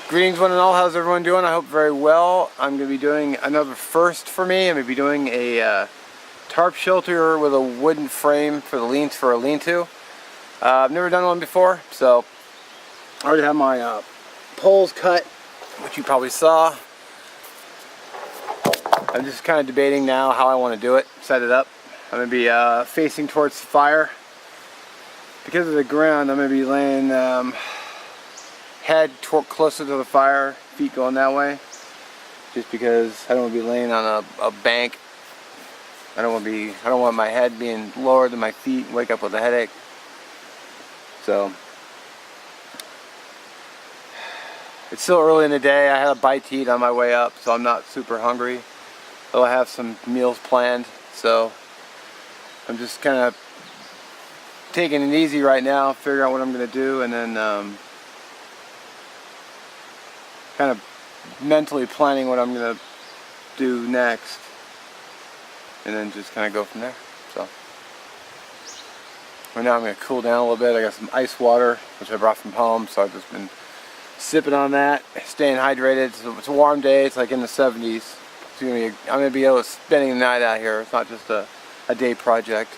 Greetings one and all, how's everyone doing? I hope very well. I'm going to be doing another first for me. I'm going to be doing a tarp shelter with a wooden frame for a lean-to. I've never done one before, so I already have my poles cut, which you probably saw. I'm just kind of debating now how I want to do it, set it up. I'm going to be facing towards the fire. Because of the ground, I'm going to be laying head closer to the fire, feet going that way, just because I don't want to be laying on a bank. I don't want my head being lower than my feet and wake up with a headache. So it's still early in the day. I had a bite to eat on my way up, so I'm not super hungry, though I have some meals planned. So I'm just kind of taking it easy right now, figuring out what I'm going to do, and then kind of mentally planning what I'm going to do next, and then just kind of go from there. So right now I'm going to cool down a little bit. I got some ice water, which I brought from home, so I've just been sipping on that, staying hydrated. So it's a warm day, it's like in the 70s. I'm going to be able to spending the night out here. It's not just a day project.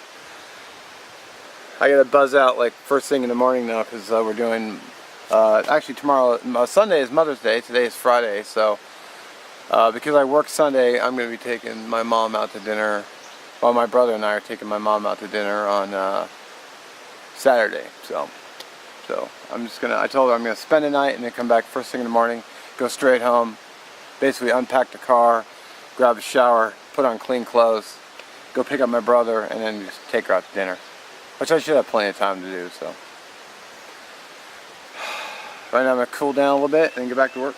I got to buzz out like first thing in the morning now, because we're doing actually tomorrow, Sunday is Mother's Day, today is Friday, so because I work Sunday, I'm going to be taking my mom out to dinner. Well, my brother and I are taking my mom out to dinner on Saturday, so I'm just going to, I told her I'm going to spend the night and then come back first thing in the morning, go straight home, basically unpack the car, grab a shower, put on clean clothes, go pick up my brother, and then just take her out to dinner, which I should have plenty of time to do, so. Right now I'm going to cool down a little bit and get back to work.